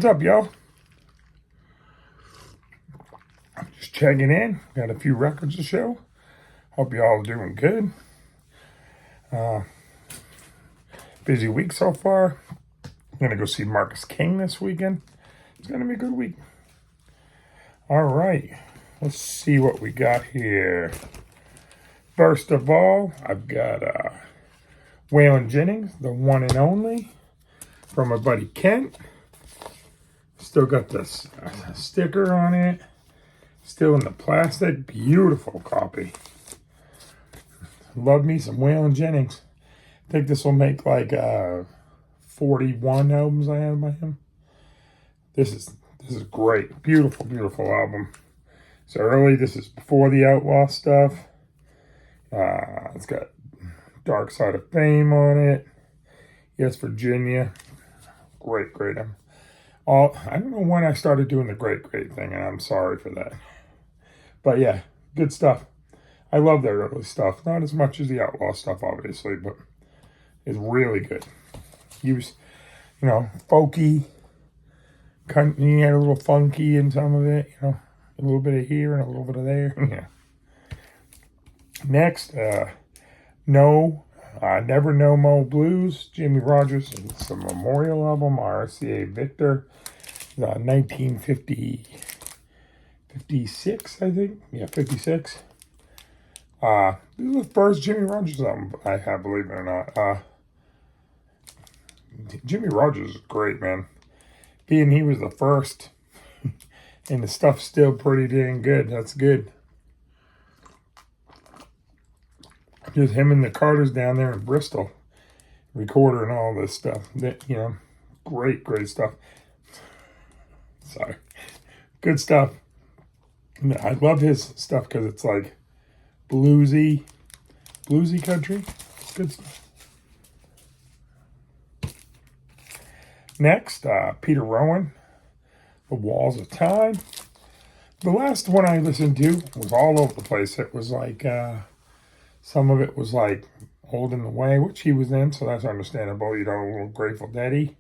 What's up, y'all? I'm just checking in. Got a few records to show. Hope y'all are doing good. Busy week so far. I'm going to go see Marcus King this weekend. It's going to be a good week. All right. Let's see what we got here. First of all, I've got Waylon Jennings, the one and only, from my buddy Kent. Still got this sticker on it. Still in the plastic. Beautiful copy. Love me some Waylon Jennings. I think this will make like 41 albums I have by him. This is great. Beautiful, beautiful album. It's early. This is before the Outlaw stuff. It's got Dark Side of Fame on it. Yes, Virginia. Great, great. I don't know when I started doing the great thing, and I'm sorry for that. But yeah, good stuff. I love their early stuff. Not as much as the Outlaw stuff, obviously, but it's really good. He was, folky. He had a little funky in some of it, a little bit of here and a little bit of there. Yeah. Next, Never No Mo Blues, Jimmy Rogers. It's a memorial album, RCA Victor, 1956, I think. Yeah, 56. This is the first Jimmy Rogers album I have, believe it or not. Jimmy Rogers is great, man. Being he was the first, and the stuff's still pretty dang good. That's good. Just him and the Carters down there in Bristol, recording all this stuff. Great stuff. Sorry. Good stuff. I love his stuff because it's like bluesy country. It's good stuff. Next, Peter Rowan, The Walls of Time. The last one I listened to was all over the place. It was like, some of it was like Holding the Way, which he was in, so that's understandable. A little Grateful Dead-y.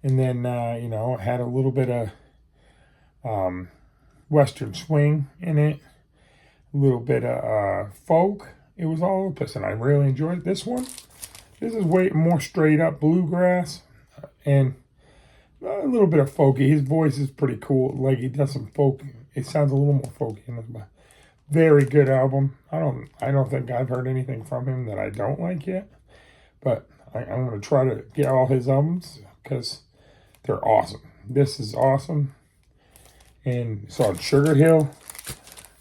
And then, it had a little bit of Western swing in it. A little bit of folk. It was all over the place, and I really enjoyed this one. This is way more straight up bluegrass. And a little bit of folky. His voice is pretty cool. Like he does some folk. It sounds a little more folky in this, but very good album. I don't think I've heard anything from him that I don't like yet. But I'm going to try to get all his albums because they're awesome. This is awesome. And so on Sugar Hill,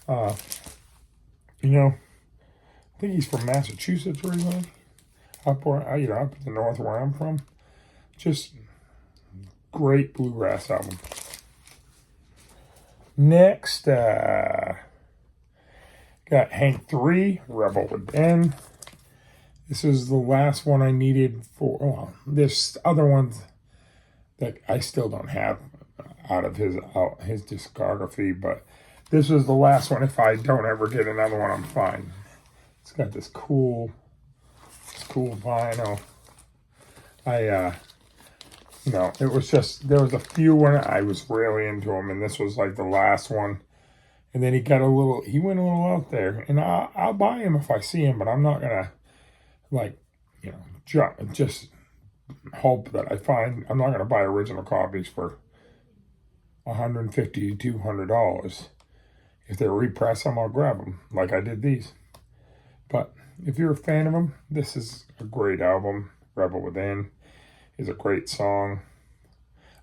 I think he's from Massachusetts originally. Up in the north where I'm from. Just great bluegrass album. Next, got Hank 3, Rebel Within. This is the last one I needed for, there's other ones that I still don't have out of his discography, but this is the last one. If I don't ever get another one, I'm fine. It's got this cool vinyl. It was just, there was a few when I was really into him, and this was like the last one. And then he went a little out there, and I'll buy him if I see him, but I'm not gonna just hope that I'm not gonna buy original copies for $150 to $200. If they repress them, I'll grab them, like I did these. But if you're a fan of them, this is a great album. Rebel Within is a great song.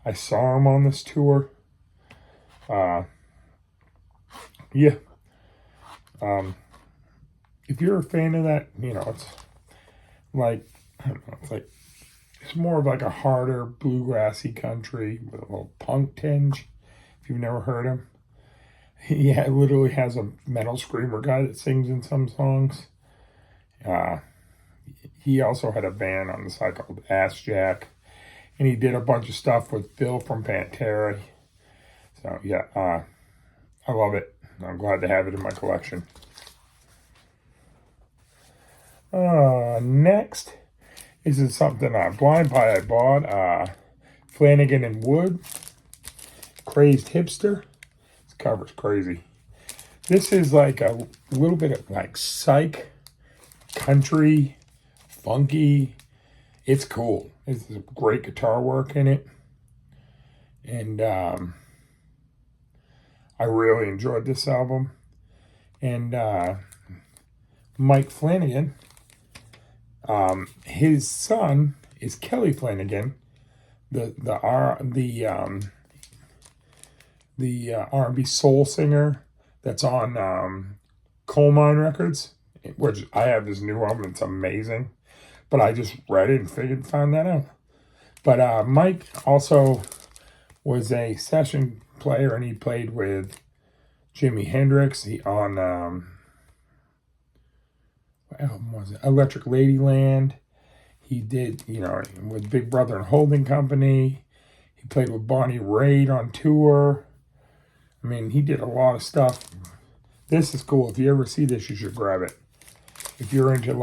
I saw him on this tour. If you're a fan of that, it's like, I don't know, it's more of like a harder bluegrassy country with a little punk tinge. If you've never heard him, he literally has a metal screamer guy that sings in some songs. He also had a band on the side called Ass Jack, and he did a bunch of stuff with Phil from Pantera. So I love it. I'm glad to have it in my collection. Next, this is something Blind Pie I bought. Flanagan and Wood. Crazed Hipster. This cover's crazy. This is like a little bit of like psych, country, funky. It's cool. It's great guitar work in it. And I really enjoyed this album. And Mike Flanagan, his son is Kelly Flanagan, the R&B soul singer that's on Coal Mine Records, which I have this new album. It's amazing, but I just read it and found that out. But Mike also was a session player, and he played with Jimi Hendrix on what album was it? Electric Ladyland. He did, with Big Brother and Holding Company. He played with Bonnie Raitt on tour. I mean, he did a lot of stuff. This is cool. If you ever see this, you should grab it. If you're into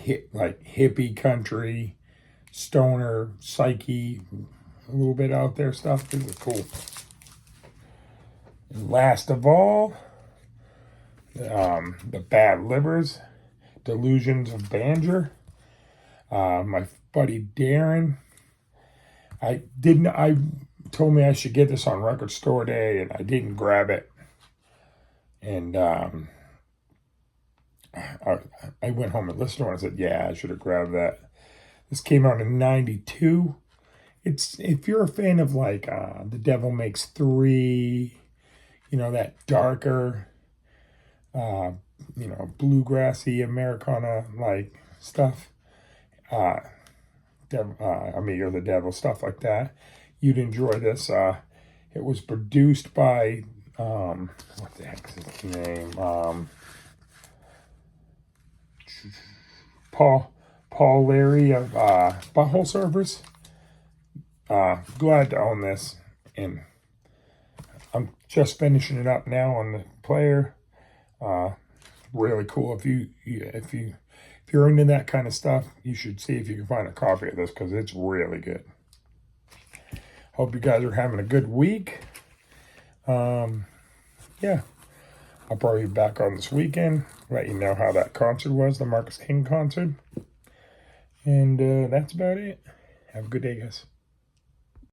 hippie country, stoner, psyche, a little bit out there stuff, this is cool. And last of all, the Bad Livers, Delusions of Banjer. My buddy Darren, I told me I should get this on Record Store Day, and I didn't grab it. And I went home and listened to it, and I said, yeah, I should have grabbed that. This came out in 92. If you're a fan of like The Devil Makes Three, that darker, bluegrassy Americana like stuff, Amigo the Devil, stuff like that, you'd enjoy this. It was produced by what the heck is his name? Paul Larry of Butthole Surfers. Glad to own this, and I'm just finishing it up now on the player. Really cool. If you're into that kind of stuff, you should see if you can find a copy of this, because it's really good. Hope you guys are having a good week. Yeah, I'll probably be back on this weekend, let you know how that concert was, the Marcus King concert. And that's about it. Have a good day, guys.